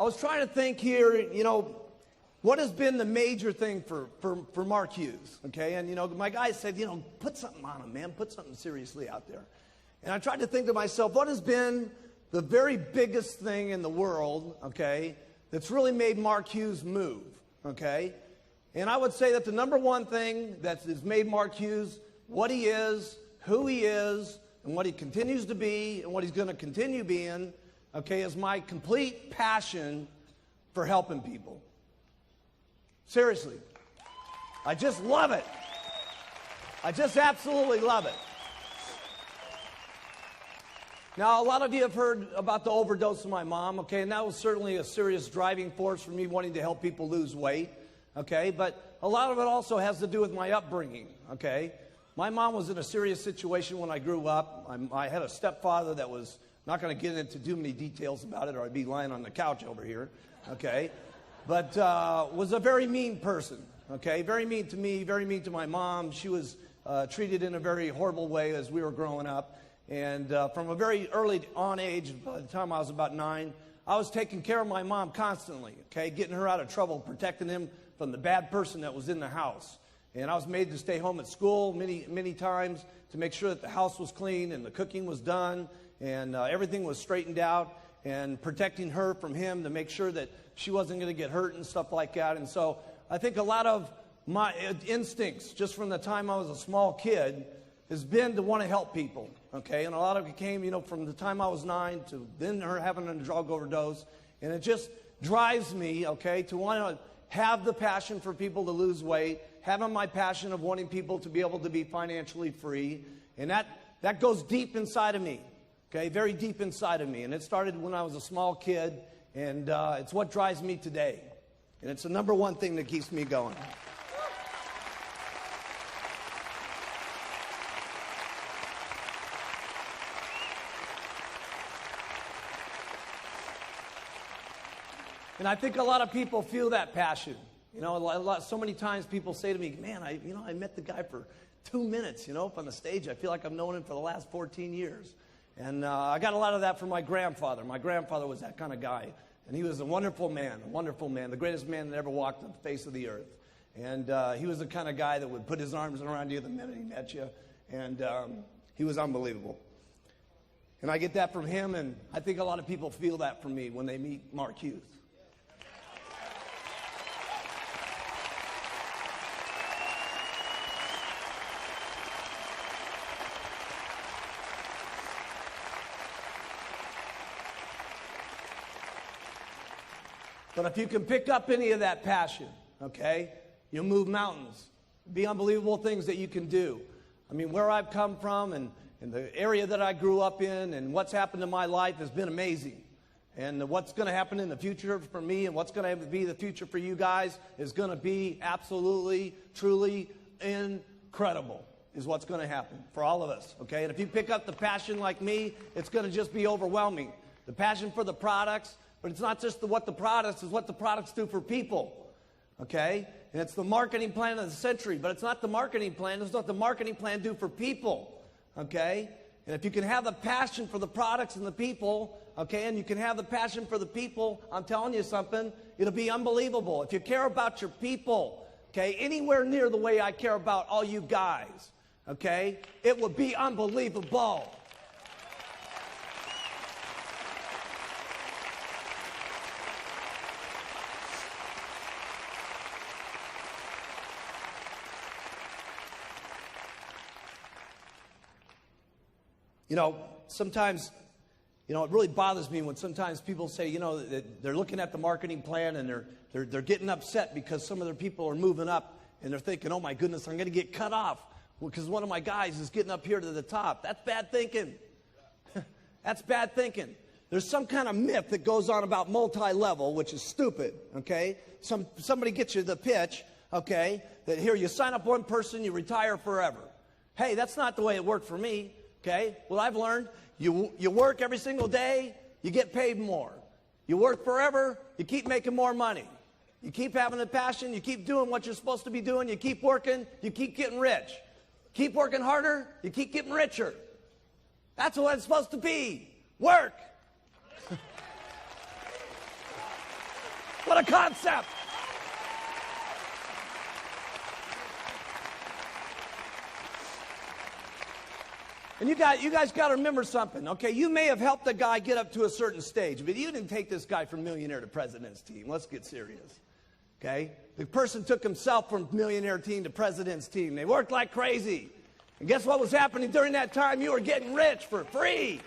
I was trying to think here, what has been the major thing for Mark Hughes, okay? And, my guy said, put something on him, man. Put something seriously out there. And I tried to think to myself, what has been the very biggest thing in the world, okay, that's really made Mark Hughes move, okay? And I would say that the number one thing that has made Mark Hughes what he is, who he is, and what he continues to be, and what he's going to continue being, okay, is my complete passion for helping people. Seriously. I just love it. I just absolutely love it. Now, a lot of you have heard about the overdose of my mom, okay, and that was certainly a serious driving force for me wanting to help people lose weight, okay, but a lot of it also has to do with my upbringing, okay. My mom was in a serious situation when I grew up. I had a stepfather that was, not going to get into too many details about it or I'd be lying on the couch over here, okay, but was a very mean person, okay, very mean to me, very mean to my mom. She was treated in a very horrible way as we were growing up. And from a very early on age, by the time I was about 9, I was taking care of my mom constantly, okay, getting her out of trouble, protecting him from the bad person that was in the house. And I was made to stay home at school many times to make sure that the house was clean and the cooking was done and everything was straightened out, and protecting her from him to make sure that she wasn't going to get hurt and stuff like that. And so I think a lot of my instincts just from the time I was a small kid has been to want to help people, okay? And a lot of it came, from the time I was 9 to then her having a drug overdose. And it just drives me, okay, to want to have the passion for people to lose weight, having my passion of wanting people to be able to be financially free. And that goes deep inside of me, okay, very deep inside of me. And it started when I was a small kid, and it's what drives me today. And it's the number one thing that keeps me going. And I think a lot of people feel that passion. So many times people say to me, man, I met the guy for 2 minutes, up on the stage. I feel like I've known him for the last 14 years. And I got a lot of that from my grandfather. My grandfather was that kind of guy. And he was a wonderful man, the greatest man that ever walked on the face of the earth. And he was the kind of guy that would put his arms around you the minute he met you. And he was unbelievable. And I get that from him, and I think a lot of people feel that from me when they meet Mark Hughes. But if you can pick up any of that passion, okay, you'll move mountains. Be unbelievable things that you can do. I mean, where I've come from and the area that I grew up in and what's happened in my life has been amazing. And what's going to happen in the future for me and what's going to be the future for you guys is going to be absolutely, truly incredible is what's going to happen for all of us, okay? And if you pick up the passion like me, it's going to just be overwhelming. The passion for the products. But it's not just what the products, it's what the products do for people, okay? And it's the marketing plan of the century, but it's not the marketing plan. It's what the marketing plan do for people, okay? And if you can have the passion for the products and the people, okay, and you can have the passion for the people, I'm telling you something, it'll be unbelievable. If you care about your people, okay, anywhere near the way I care about all you guys, okay, it would be unbelievable. Sometimes, it really bothers me when sometimes people say, that they're looking at the marketing plan and they're getting upset because some of their people are moving up and they're thinking, oh my goodness, I'm going to get cut off because one of my guys is getting up here to the top. That's bad thinking. That's bad thinking. There's some kind of myth that goes on about multi-level, which is stupid, okay? Somebody gets you the pitch, okay, that here you sign up one person, you retire forever. Hey, that's not the way it worked for me. Okay, well, I've learned you work every single day, you get paid more. You work forever, you keep making more money. You keep having the passion, you keep doing what you're supposed to be doing, you keep working, you keep getting rich. Keep working harder, you keep getting richer. That's what it's supposed to be. Work. What a concept. And you guys got to remember something, okay? You may have helped a guy get up to a certain stage, but you didn't take this guy from millionaire to president's team. Let's get serious, okay? The person took himself from millionaire team to president's team. They worked like crazy. And guess what was happening during that time? You were getting rich for free.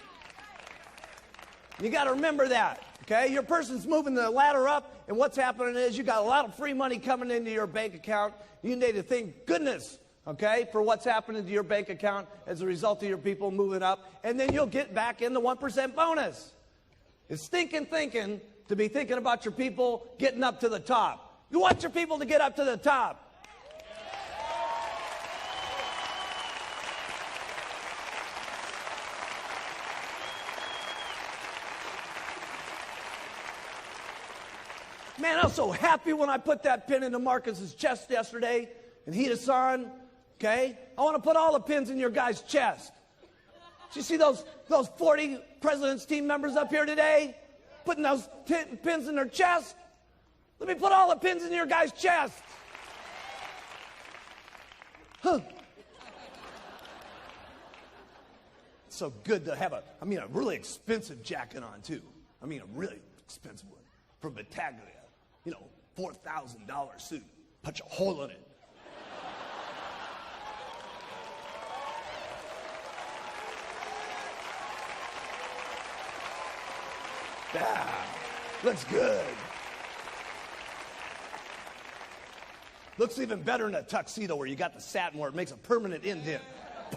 You got to remember that, okay? Your person's moving the ladder up, and what's happening is you got a lot of free money coming into your bank account. You need to thank goodness, okay, for what's happening to your bank account as a result of your people moving up, and then you'll get back in the 1% bonus. It's stinking thinking to be thinking about your people getting up to the top. You want your people to get up to the top. Man, I was so happy when I put that pin into Marcus's chest yesterday, and Hida-san. Okay? I want to put all the pins in your guy's chest. Did you see those 40 President's team members up here today? Putting those pins in their chest? Let me put all the pins in your guy's chest. Huh. It's so good to have a really expensive jacket on, too. I mean, a really expensive one from Battaglia. You know, $4,000 suit. Punch a hole in it. Yeah, looks good. Looks even better in a tuxedo where you got the satin where it makes a permanent indent.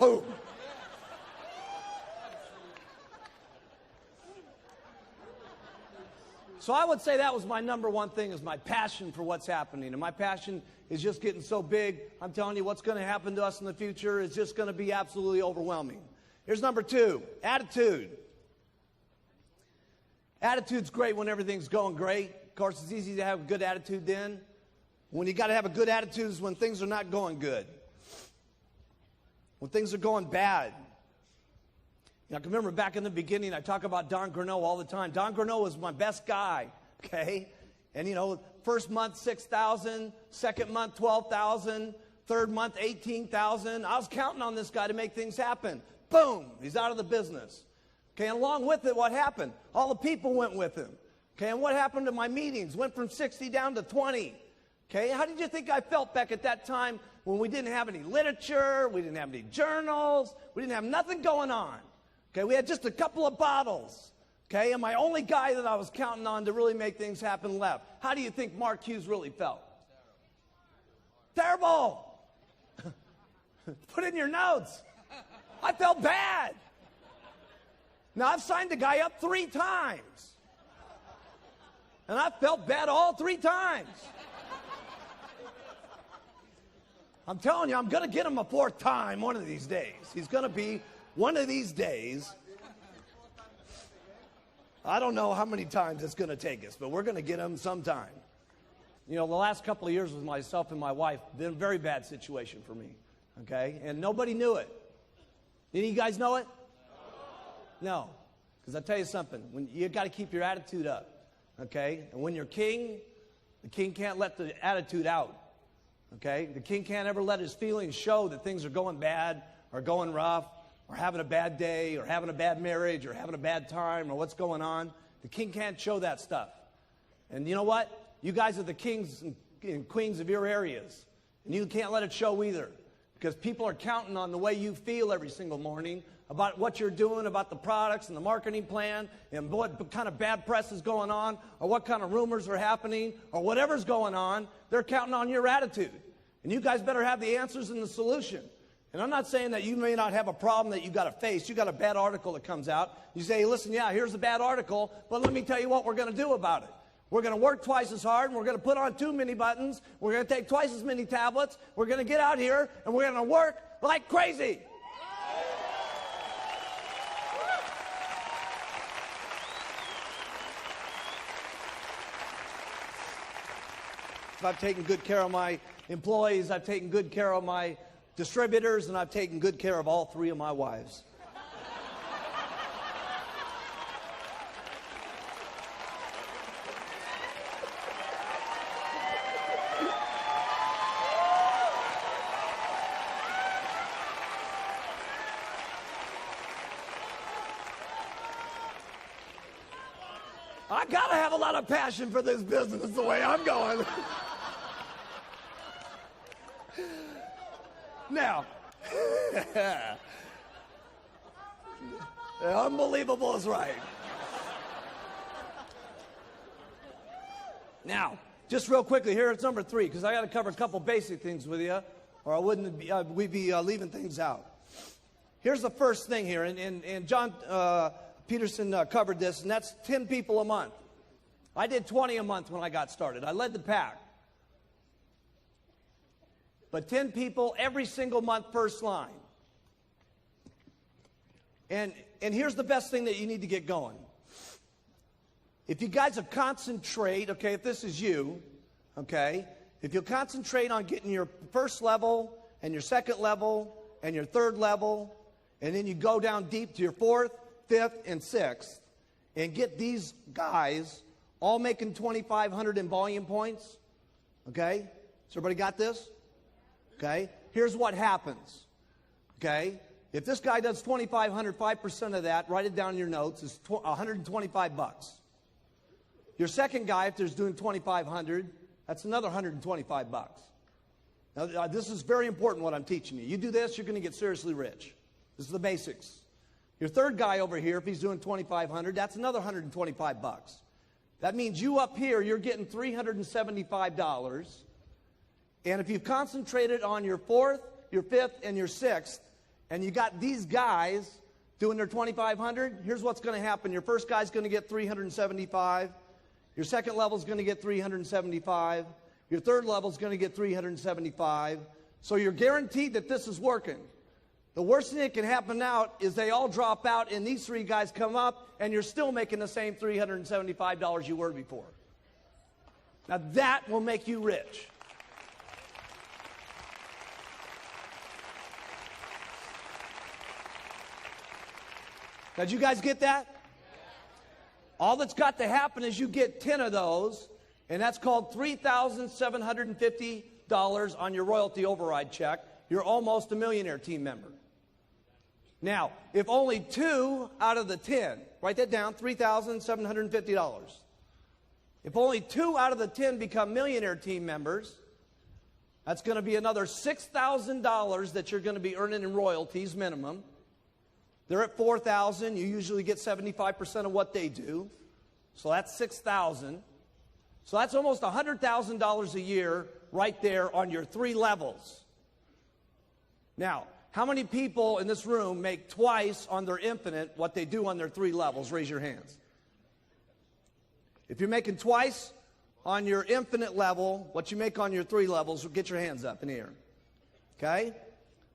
Boom. So I would say that was my number one thing, is my passion for what's happening. And my passion is just getting so big. I'm telling you, what's going to happen to us in the future is just going to be absolutely overwhelming. Here's number two, attitude. Attitude's great when everything's going great. Of course, it's easy to have a good attitude then. When you got to have a good attitude is when things are not going good. When things are going bad. You know, I can remember back in the beginning, I talk about Don Grano all the time. Don Grano was my best guy, okay? And, you know, first month, 6,000. Second month, 12,000. Third month, 18,000. I was counting on this guy to make things happen. Boom, he's out of the business. Okay, and along with it, what happened? All the people went with him. Okay, and what happened to my meetings? Went from 60 down to 20. Okay, how did you think I felt back at that time when we didn't have any literature, we didn't have any journals, we didn't have nothing going on? Okay, we had just a couple of bottles. Okay, and my only guy that I was counting on to really make things happen left. How do you think Mark Hughes really felt? Terrible. Put it in your notes. I felt bad. Now, I've signed the guy up 3 times. And I felt bad all 3 times. I'm telling you, I'm going to get him a 4th time one of these days. He's going to be one of these days. I don't know how many times it's going to take us, but we're going to get him sometime. You know, the last couple of years with myself and my wife, been a very bad situation for me. Okay? And nobody knew it. Did you guys know it? No, because I tell you something, when you got to keep your attitude up, okay? And when you're king, the king can't let the attitude out, okay? The king can't ever let his feelings show that things are going bad or going rough or having a bad day or having a bad marriage or having a bad time or what's going on. The king can't show that stuff. And you know what? You guys are the kings and queens of your areas, and you can't let it show either, because people are counting on the way you feel every single morning about what you're doing, about the products and the marketing plan, and what kind of bad press is going on, or what kind of rumors are happening, or whatever's going on. They're counting on your attitude. And you guys better have the answers and the solution. And I'm not saying that you may not have a problem that you got to face. You got a bad article that comes out. You say, hey, listen, yeah, here's a bad article, but let me tell you what we're going to do about it. We're going to work twice as hard, and we're going to put on 2 mini buttons. We're going to take twice as many tablets. We're going to get out here, and we're going to work like crazy. I've taken good care of my employees, I've taken good care of my distributors, and I've taken good care of all 3 of my wives. I got to have a lot of passion for this business the way I'm going. Now, unbelievable is right. Now, just real quickly, here it's number 3, because I got to cover a couple basic things with you, or I wouldn't be, we'd be leaving things out. Here's the first thing here, and John Peterson covered this, and that's 10 people a month. I did 20 a month when I got started. I led the pack. But 10 people every single month, first line. And here's the best thing that you need to get going. If you guys will concentrate, okay, if this is you, okay, if you'll concentrate on getting your first level and your second level and your third level, and then you go down deep to your 4th, 5th, and 6th, and get these guys all making 2,500 in volume points, okay? So everybody got this? Okay? Here's what happens, okay? If this guy does 2,500, 5% of that, write it down in your notes, is $125. Your second guy, if there's doing 2,500, that's another $125. Now, this is very important what I'm teaching you. You do this, you're going to get seriously rich. This is the basics. Your third guy over here, if he's doing 2,500, that's another $125. That means you up here, you're getting $375. And if you've concentrated on your 4th, your 5th, and your 6th, and you got these guys doing their 2,500, here's what's going to happen. Your first guy's going to get 375. Your second level's going to get 375. Your third level's going to get 375. So you're guaranteed that this is working. The worst thing that can happen now is they all drop out and these 3 guys come up and you're still making the same $375 you were before. Now that will make you rich. Now, did you guys get that? All that's got to happen is you get 10 of those, and that's called $3,750 on your royalty override check. You're almost a millionaire team member. Now, if only 2 out of the 10, write that down, $3,750. If only 2 out of the 10 become millionaire team members, that's going to be another $6,000 that you're going to be earning in royalties minimum. They're at $4,000. You usually get 75% of what they do. So that's $6,000. So that's almost $100,000 a year right there on your 3 levels. Now, how many people in this room make twice on their infinite what they do on their 3 levels? Raise your hands. If you're making twice on your infinite level what you make on your 3 levels, get your hands up in the air. Okay?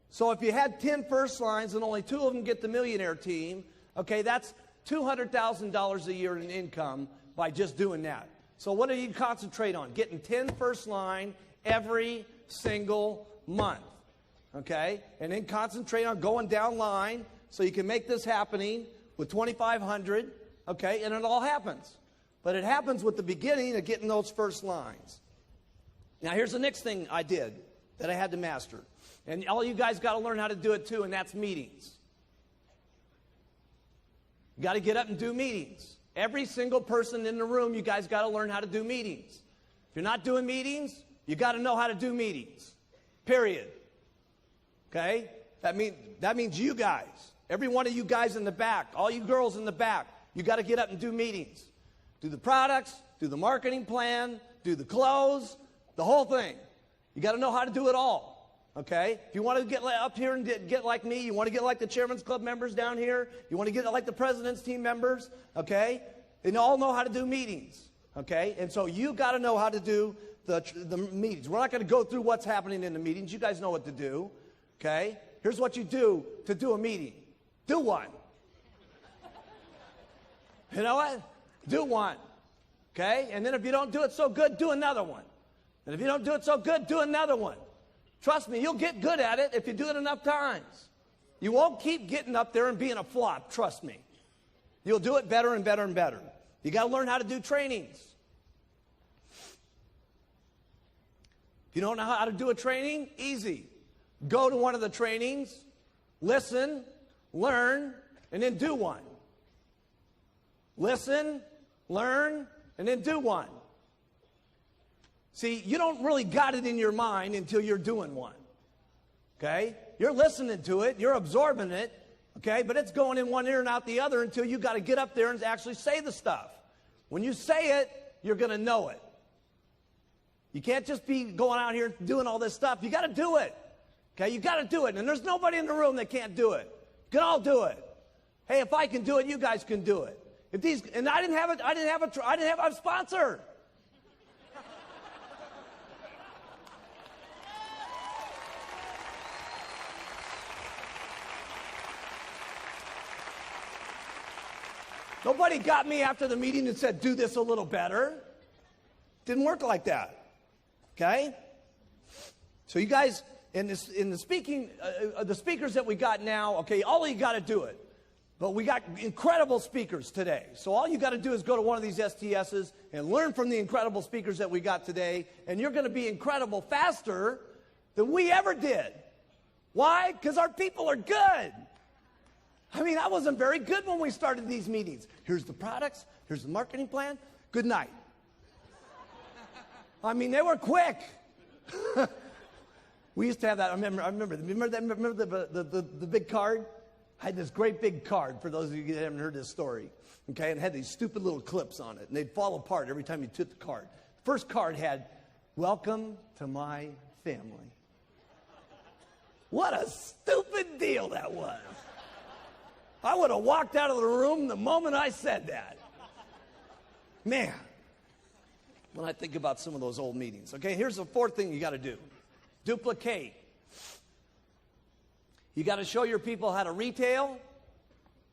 So if you had 10 first lines and only 2 of them get the millionaire team, okay, that's $200,000 a year in income by just doing that. So what do you concentrate on? Getting 10 first line every single month, okay? And then concentrate on going down line so you can make this happening with 2,500, okay? And it all happens. But it happens with the beginning of getting those first lines. Now here's the next thing I did that I had to master. And all you guys got to learn how to do it too, and that's meetings. You got to get up and do meetings. Every single person in the room, you guys got to learn how to do meetings. If you're not doing meetings, you got to know how to do meetings. Period. Okay? That means you guys. Every one of you guys in the back, all you girls in the back, you got to get up and do meetings. Do the products, do the marketing plan, do the clothes, the whole thing. You got to know how to do it all. Okay? If you want to get up here and get like me, you want to get like the Chairman's Club members down here, you want to get like the President's Team members, okay? They all know how to do meetings, okay? And so you got to know how to do the meetings. We're not going to go through what's happening in the meetings. You guys know what to do, okay? Here's what you do to do a meeting. Do one. You know what? Do one, okay? And then if you don't do it so good, do another one. And if you don't do it so good, do another one. Trust me, you'll get good at it if you do it enough times. You won't keep getting up there and being a flop, trust me. You'll do it better and better and better. You got to learn how to do trainings. If you don't know how to do a training, easy. Go to one of the trainings, listen, learn, and then do one. Listen, learn, and then do one. See, you don't really got it in your mind until you're doing one. Okay? You're listening to it, you're absorbing it, okay? But it's going in one ear and out the other until you got to get up there and actually say the stuff. When you say it, you're going to know it. You can't just be going out here doing all this stuff. You got to do it. Okay? You got to do it. And there's nobody in the room that can't do it. You can all do it. Hey, if I can do it, you guys can do it. And I didn't have a sponsor. Nobody got me after the meeting and said, do this a little better. Didn't work like that. Okay? So you guys, in the speakers that we got now, okay, all you got to do it. But we got incredible speakers today. So all you got to do is go to one of these STSs and learn from the incredible speakers that we got today, and you're going to be incredible faster than we ever did. Why? Because our people are good. I mean, I wasn't very good when we started these meetings. Here's the products. Here's the marketing plan. Good night. I mean, they were quick. We used to have that. I remember the big card? I had this great big card, for those of you that haven't heard this story. Okay, and it had these stupid little clips on it, and they'd fall apart every time you took the card. The first card had, "Welcome to my family." What a stupid deal that was. I would have walked out of the room the moment I said that. Man, when I think about some of those old meetings. Okay, here's the fourth thing you got to do. Duplicate. You got to show your people how to retail.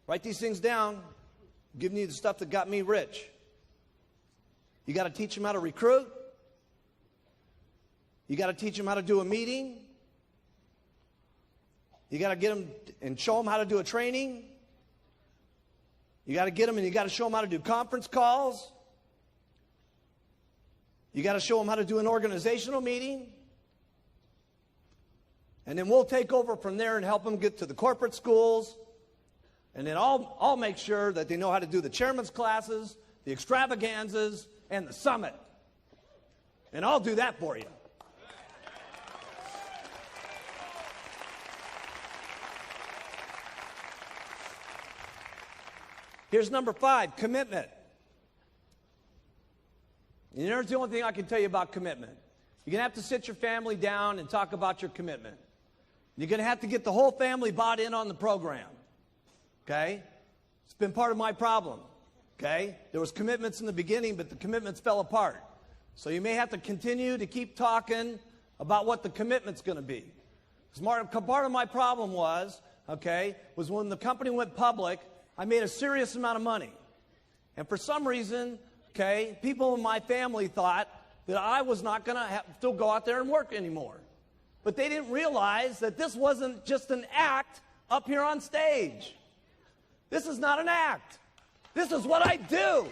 Write these things down. I'm giving you the stuff that got me rich. You got to teach them how to recruit. You got to teach them how to do a meeting. You got to get them and show them how to do a training. You got to get them and you got to show them how to do conference calls. You got to show them how to do an organizational meeting. And then we'll take over from there and help them get to the corporate schools. And then I'll make sure that they know how to do the chairman's classes, the extravaganzas, and the summit. And I'll do that for you. Here's number 5, commitment. And here's the only thing I can tell you about commitment. You're going to have to sit your family down and talk about your commitment. You're going to have to get the whole family bought in on the program. Okay? It's been part of my problem. Okay? There was commitments in the beginning, but the commitments fell apart. So you may have to continue to keep talking about what the commitment's going to be. Part of my problem was when the company went public, I made a serious amount of money. And for some reason, people in my family thought that I was not going to have to go out there and work anymore. But they didn't realize that this wasn't just an act up here on stage. This is not an act. This is what I do.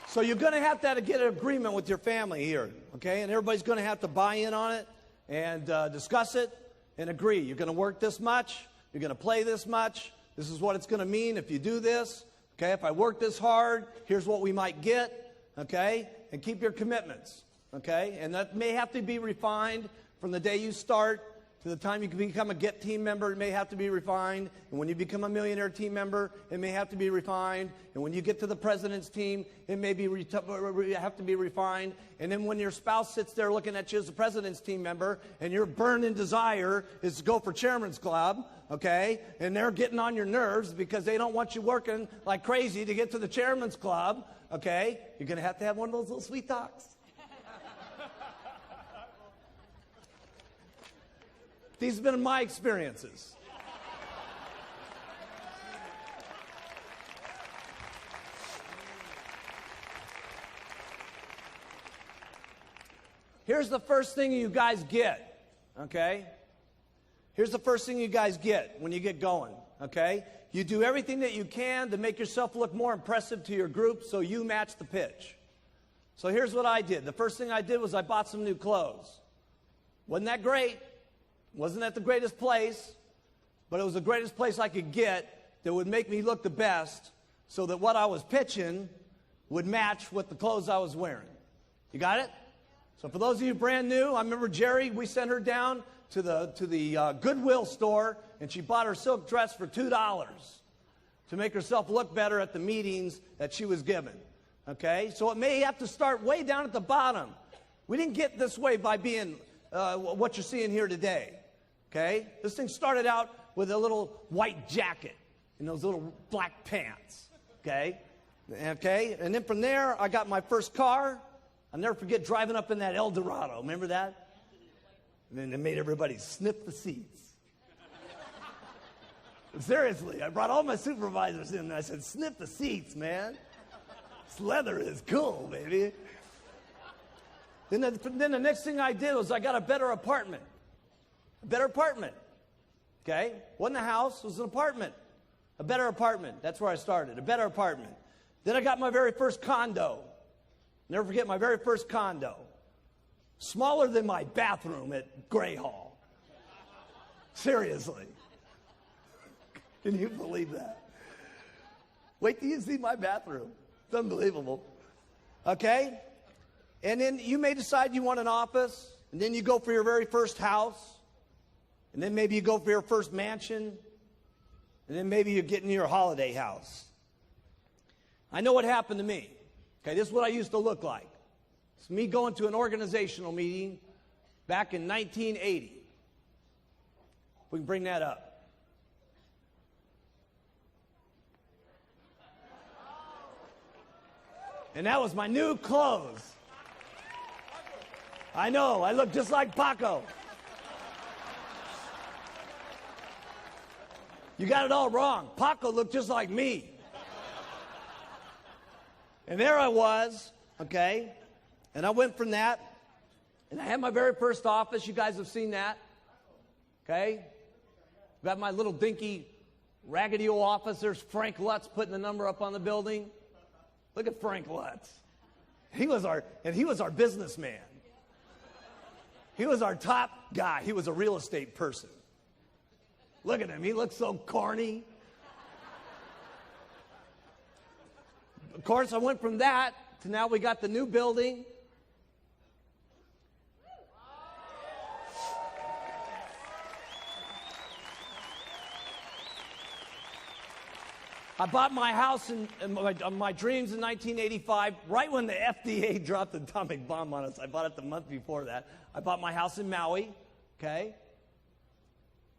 So you're going to have to get an agreement with your family here, okay? And everybody's going to have to buy in on it and discuss it and agree. You're going to work this much. You're going to play this much. This is what it's going to mean if you do this. Okay, if I work this hard, here's what we might get. Okay, and keep your commitments. Okay, and that may have to be refined from the day you start to the time you can become a GET team member. It may have to be refined. And when you become a millionaire team member, it may have to be refined. And when you get to the president's team, it may have to be refined. And then when your spouse sits there looking at you as a president's team member, and your burning desire is to go for chairman's club, okay, and they're getting on your nerves because they don't want you working like crazy to get to the chairman's club, okay, you're going to have one of those little sweet talks. These have been my experiences. Here's the first thing you guys get, okay? Here's the first thing you guys get when you get going, okay? You do everything that you can to make yourself look more impressive to your group so you match the pitch, So here's what I did. The first thing I did was I bought some new clothes. Wasn't that great? Wasn't that the greatest place? But it was the greatest place I could get that would make me look the best so that what I was pitching would match with the clothes I was wearing. You got it? So for those of you brand new, I remember Jerry, we sent her down to the Goodwill store, and she bought her silk dress for $2 to make herself look better at the meetings that she was given. Okay? So it may have to start way down at the bottom. We didn't get this way by being what you're seeing here today. Okay? This thing started out with a little white jacket and those little black pants. Okay? Okay? And then from there, I got my first car. I'll never forget driving up in that Eldorado. Remember that? And then they made everybody sniff the seats. Seriously, I brought all my supervisors in and I said, sniff the seats, man. This leather is cool, baby. Then the next thing I did was I got a better apartment. A better apartment. Okay? Wasn't a house, it was an apartment. A better apartment. That's where I started. A better apartment. Then I got my very first condo. Never forget my very first condo. Smaller than my bathroom at Gray Hall. Seriously. Can you believe that? Wait till you see my bathroom. It's unbelievable. Okay? And then you may decide you want an office, and then you go for your very first house, and then maybe you go for your first mansion, and then maybe you're getting your holiday house. I know what happened to me. Okay, this is what I used to look like. It's me going to an organizational meeting back in 1980. We can bring that up. And that was my new clothes. I know, I look just like Paco. You got it all wrong. Paco looked just like me. And there I was, okay, and I went from that, and I had my very first office. You guys have seen that, okay? Got my little dinky, raggedy old office. There's Frank Lutz putting the number up on the building. Look at Frank Lutz. He was our businessman. He was our top guy. He was a real estate person. Look at him. He looks so corny. Of course, I went from that to now we got the new building. I bought my house in my dreams in 1985, right when the FDA dropped the atomic bomb on us. I bought it the month before that. I bought my house in Maui, okay?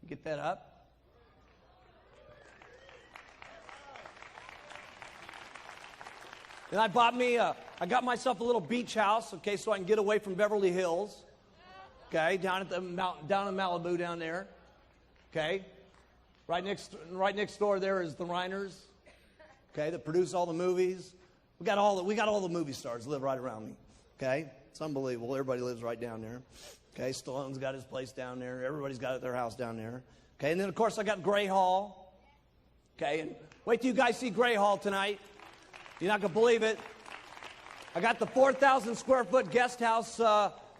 Get that up. Then I got myself a little beach house, okay, so I can get away from Beverly Hills, okay, down in Malibu down there, okay. Right next door there is the Reiners, okay, that produce all the movies. We got all the movie stars live right around me, okay. It's unbelievable. Everybody lives right down there, okay. Stallone's got his place down there. Everybody's got their house down there, okay. And then of course I got Gray Hall, okay. And wait till you guys see Gray Hall tonight. You're not going to believe it. I got the 4,000 square foot guest house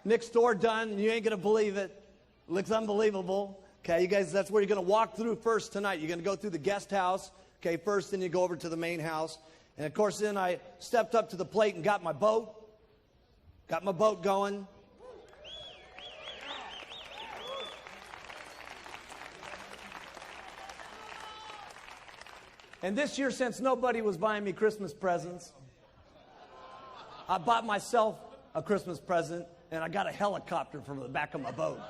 next door done, and you ain't going to believe it. It looks unbelievable. Okay, you guys, that's where you're going to walk through first tonight. You're going to go through the guest house, okay, first, then you go over to the main house. And, of course, then I stepped up to the plate and got my boat. Got my boat going. And this year, since nobody was buying me Christmas presents, I bought myself a Christmas present, and I got a helicopter from the back of my boat.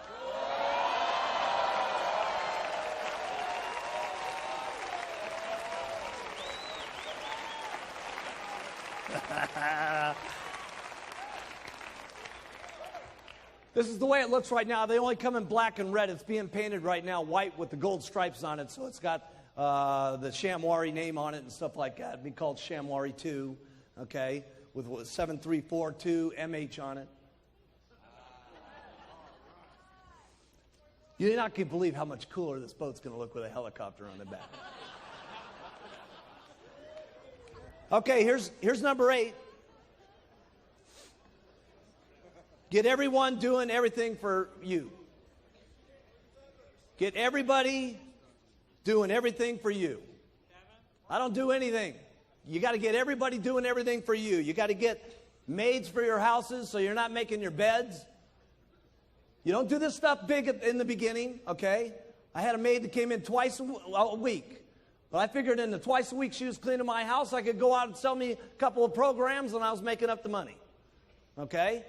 This is the way it looks right now. They only come in black and red. It's being painted right now white with the gold stripes on it, so it's got the Shamwari name on it and stuff like that. It'd be called Shamwari 2, okay, with 7342 MH on it. You're not going to believe how much cooler this boat's going to look with a helicopter on the back. Okay, here's number 8. Get everyone doing everything for you. Get everybody doing everything for you. I don't do anything. You got to get everybody doing everything for you. You got to get maids for your houses so you're not making your beds. You don't do this stuff big in the beginning, okay? I had a maid that came in twice a week. But I figured in the twice a week she was cleaning my house, I could go out and sell me a couple of programs and I was making up the money. Okay?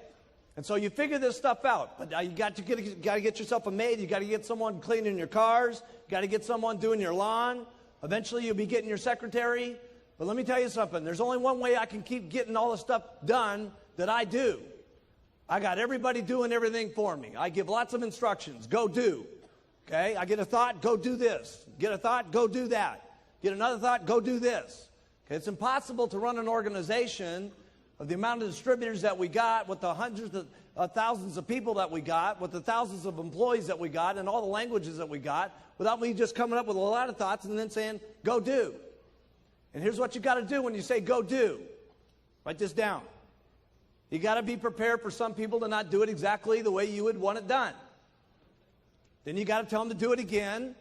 And so you figure this stuff out. But you got to get yourself a maid. You got to get someone cleaning your cars. You got to get someone doing your lawn. Eventually you'll be getting your secretary. But let me tell you something. There's only one way I can keep getting all the stuff done that I do. I got everybody doing everything for me. I give lots of instructions. Go do. Okay? I get a thought, go do this. Get a thought, go do that. Get another thought, go do this. Okay? It's impossible to run an organization of the amount of distributors that we got, with the hundreds of thousands of people that we got, with the thousands of employees that we got, and all the languages that we got, without me just coming up with a lot of thoughts and then saying, go do. And here's what you got to do when you say go do. Write this down. You got to be prepared for some people to not do it exactly the way you would want it done. Then you got to tell them to do it again,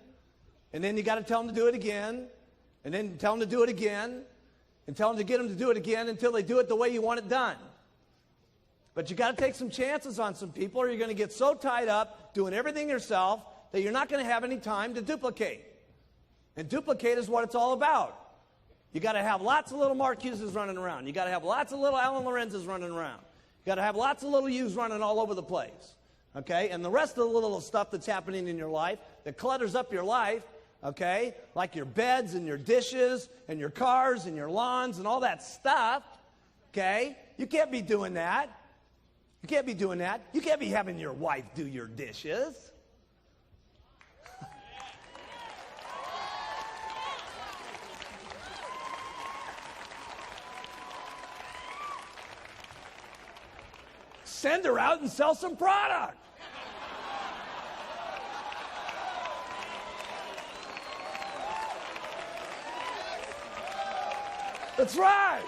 and then you got to tell them to do it again, and then tell them to do it again, and tell them to get them to do it again until they do it the way you want it done. But you got to take some chances on some people, or you're going to get so tied up doing everything yourself that you're not going to have any time to duplicate. And duplicate is what it's all about. You got to have lots of little Mark Hugheses running around. You got to have lots of little Alan Lorenzes running around. You got to have lots of little yous running all over the place. Okay? And the rest of the little stuff that's happening in your life that clutters up your life, okay, like your beds and your dishes and your cars and your lawns and all that stuff, okay, you can't be doing that. You can't be doing that. You can't be having your wife do your dishes. Send her out and sell some product. That's right.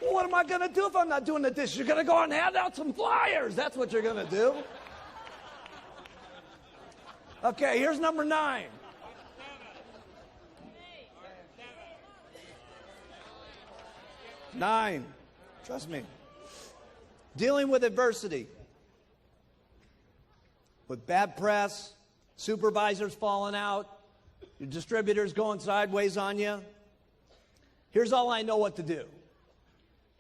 Well, what am I going to do if I'm not doing the dishes? You're going to go and hand out some flyers. That's what you're going to do. Okay, here's number 9. Nine. Trust me. Dealing with adversity. With bad press, supervisors falling out, your distributors going sideways on you. Here's all I know what to do.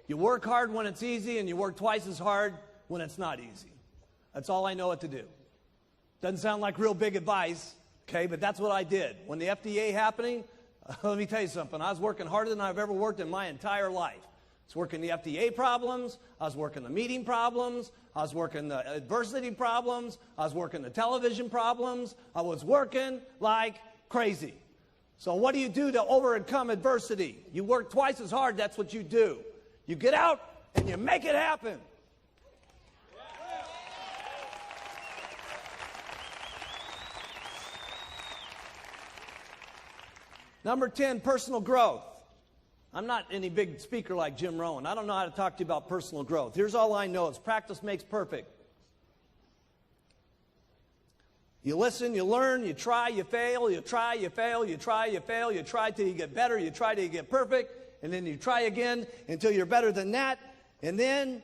You work hard when it's easy, and you work twice as hard when it's not easy. That's all I know what to do. Doesn't sound like real big advice, okay, but that's what I did. When the FDA happening, let me tell you something. I was working harder than I've ever worked in my entire life. I was working the FDA problems. I was working the meeting problems. I was working the adversity problems. I was working the television problems. I was working like crazy. So what do you do to overcome adversity? You work twice as hard. That's what you do. You get out and you make it happen. Number 10, personal growth. I'm not any big speaker like Jim Rohn. I don't know how to talk to you about personal growth. Here's all I know. It's practice makes perfect. You listen, you learn, you try, you fail, you try, you fail, you try, you fail, you try till you get better, you try till you get perfect, and then you try again until you're better than that. And then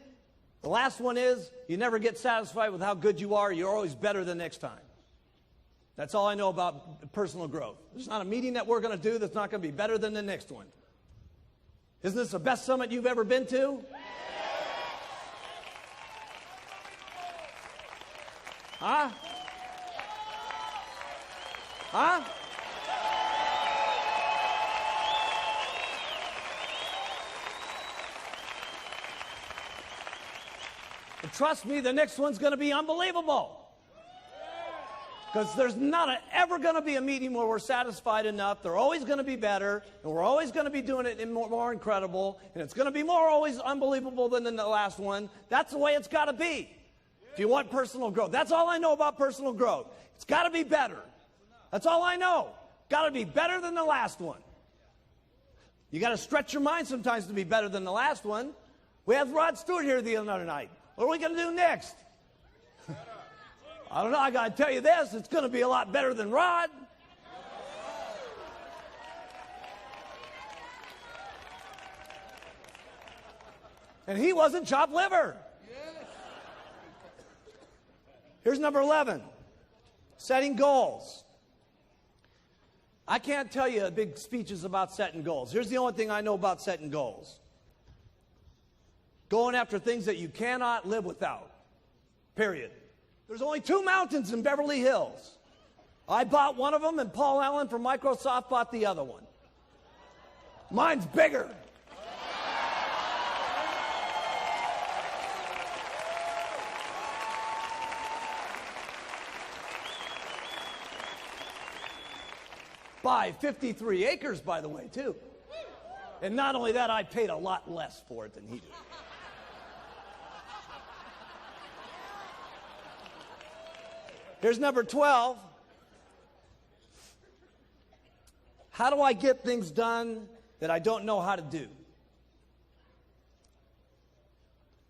the last one is you never get satisfied with how good you are. You're always better the next time. That's all I know about personal growth. There's not a meeting that we're going to do that's not going to be better than the next one. Isn't this the best summit you've ever been to? Huh? Huh? And trust me, the next one's going to be unbelievable. Because there's not ever going to be a meeting where we're satisfied enough. They're always going to be better, and we're always going to be doing it more incredible, and it's going to be more always unbelievable than the last one. That's the way it's got to be if you want personal growth. That's all I know about personal growth. It's got to be better. That's all I know. Got to be better than the last one. You got to stretch your mind sometimes to be better than the last one. We had Rod Stewart here the other night. What are we going to do next? I don't know. I got to tell you this. It's going to be a lot better than Rod. And he wasn't chopped liver. Here's number 11. Setting goals. I can't tell you big speeches about setting goals. Here's the only thing I know about setting goals. Going after things that you cannot live without. Period. There's only 2 mountains in Beverly Hills. I bought one of them, and Paul Allen from Microsoft bought the other one. Mine's bigger. By 53 acres, by the way, too. And not only that, I paid a lot less for it than he did. Here's number 12. How do I get things done that I don't know how to do?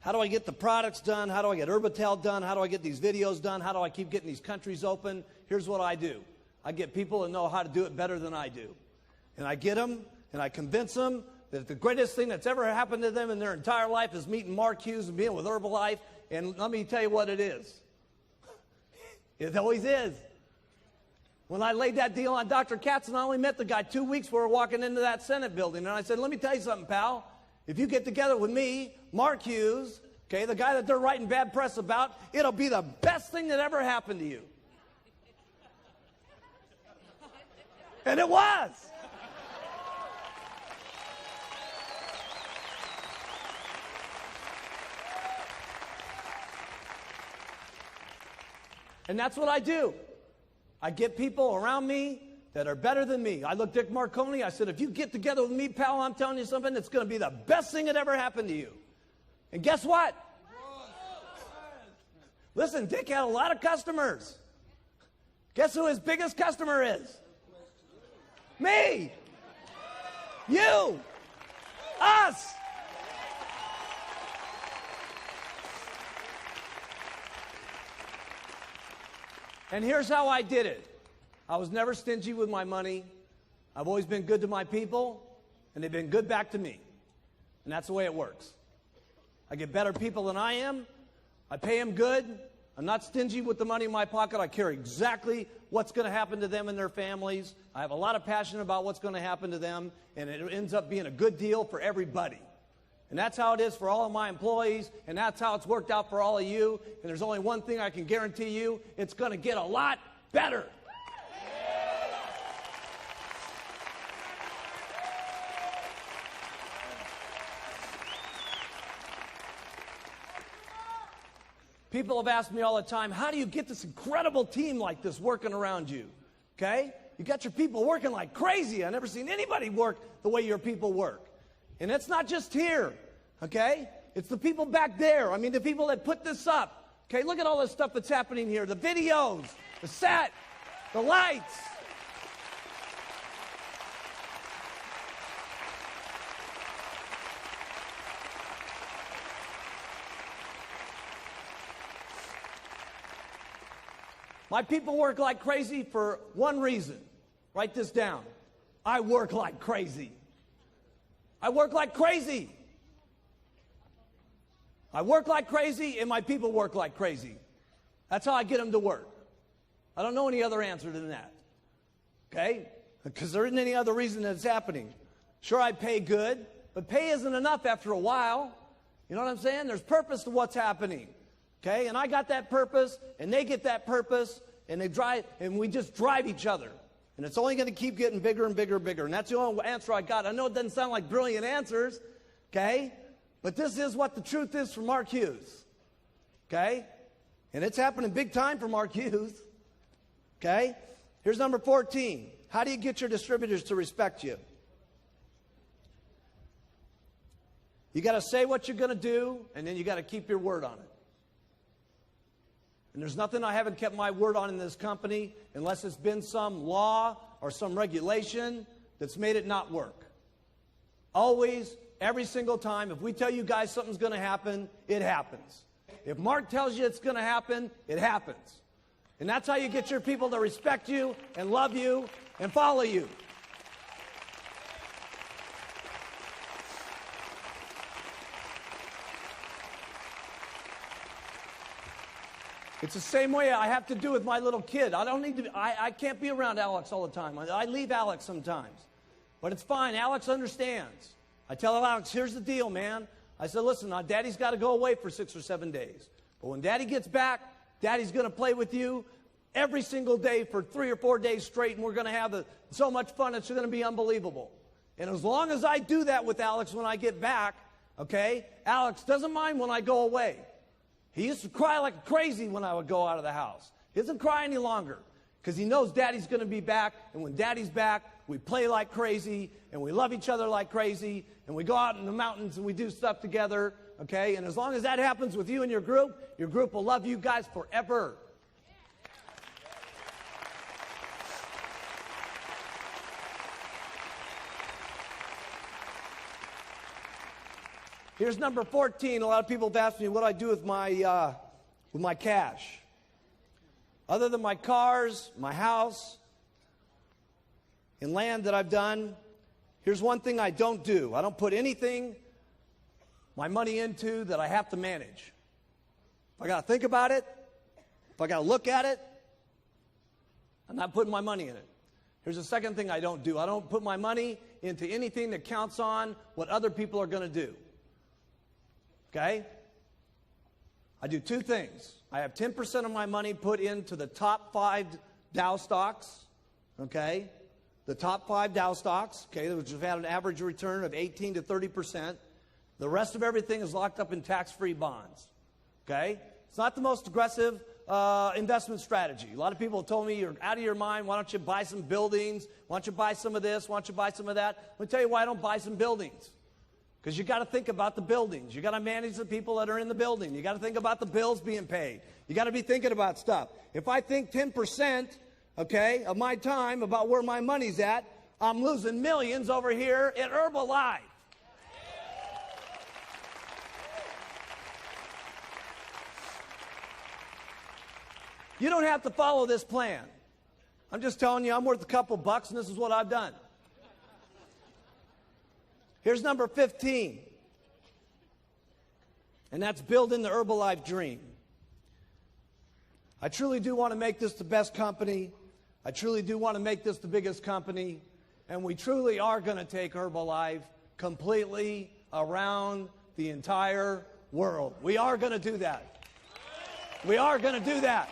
How do I get the products done? How do I get Urbital done? How do I get these videos done? How do I keep getting these countries open? Here's what I do. I get people that know how to do it better than I do. And I get them, and I convince them that the greatest thing that's ever happened to them in their entire life is meeting Mark Hughes and being with Herbalife. And let me tell you what it is. It always is. When I laid that deal on Dr. Katzen, I only met the guy 2 weeks before walking into that Senate building. And I said, let me tell you something, pal. If you get together with me, Mark Hughes, okay, the guy that they're writing bad press about, it'll be the best thing that ever happened to you. And it was. And that's what I do. I get people around me that are better than me. I looked at Dick Marconi. I said, if you get together with me, pal, I'm telling you something that's going to be the best thing that ever happened to you. And guess what? Listen, Dick had a lot of customers. Guess who his biggest customer is? Me. You. Us. And here's how I did it. I was never stingy with my money. I've always been good to my people, and they've been good back to me. And that's the way it works. I get better people than I am. I pay them good. I'm not stingy with the money in my pocket. I care exactly what's going to happen to them and their families. I have a lot of passion about what's going to happen to them, and it ends up being a good deal for everybody. And that's how it is for all of my employees, and that's how it's worked out for all of you. And there's only one thing I can guarantee you, it's going to get a lot better. People have asked me all the time, how do you get this incredible team like this working around you? Okay? You got your people working like crazy. I've never seen anybody work the way your people work. And it's not just here, okay? It's the people back there. I mean, the people that put this up. Okay, look at all this stuff that's happening here. The videos, the set, the lights. My people work like crazy for one reason. Write this down. I work like crazy. I work like crazy. I work like crazy, and my people work like crazy. That's how I get them to work. I don't know any other answer than that. Okay? Because there isn't any other reason that it's happening. Sure, I pay good, but pay isn't enough after a while. You know what I'm saying? There's purpose to what's happening. Okay? And I got that purpose, and they get that purpose, and they drive, and we just drive each other. And it's only going to keep getting bigger and bigger and bigger. And that's the only answer I got. I know it doesn't sound like brilliant answers, okay? But this is what the truth is for Mark Hughes, okay? And it's happening big time for Mark Hughes, okay? Here's number 14. How do you get your distributors to respect you? You got to say what you're going to do, and then you got to keep your word on it. And there's nothing I haven't kept my word on in this company unless it's been some law or some regulation that's made it not work. Always every single time. If we tell you guys something's going to happen, it happens. If Mark tells you it's going to happen, it happens. And that's how you get your people to respect you and love you and follow you. It's the same way I have to do with my little kid. I can't be around Alex all the time. I leave Alex sometimes. But it's fine. Alex understands. I tell Alex, here's the deal, man. I said, listen, now Daddy's got to go away for 6 or 7 days. But when Daddy gets back, Daddy's going to play with you every single day for 3 or 4 days straight, and we're going to have so much fun, it's going to be unbelievable. And as long as I do that with Alex when I get back, okay, Alex doesn't mind when I go away. He used to cry like crazy when I would go out of the house. He doesn't cry any longer because he knows Daddy's going to be back. And when Daddy's back, we play like crazy and we love each other like crazy and we go out in the mountains and we do stuff together, okay? And as long as that happens with you and your group will love you guys forever. Here's number 14. A lot of people have asked me what I do with my cash. Other than my cars, my house, and land that I've done, here's one thing I don't do. I don't put anything, my money into that I have to manage. If I got to think about it, if I got to look at it, I'm not putting my money in it. Here's the second thing I don't do. I don't put my money into anything that counts on what other people are going to do. Okay? I do 2 things. I have 10% of my money put into the top 5 Dow stocks. Okay? The top 5 Dow stocks, okay, which have had an average return of 18 to 30%. The rest of everything is locked up in tax-free bonds. Okay? It's not the most aggressive investment strategy. A lot of people have told me, you're out of your mind. Why don't you buy some buildings? Why don't you buy some of this? Why don't you buy some of that? Let me tell you why I don't buy some buildings. Because you got to think about the buildings. You got to manage the people that are in the building. You got to think about the bills being paid. You got to be thinking about stuff. If I think 10%, okay, of my time about where my money's at, I'm losing millions over here at Herbalife. You don't have to follow this plan. I'm just telling you, I'm worth a couple bucks, and this is what I've done. Here's number 15. And that's building the Herbalife dream. I truly do want to make this the best company. I truly do want to make this the biggest company. And we truly are going to take Herbalife completely around the entire world. We are going to do that. We are going to do that.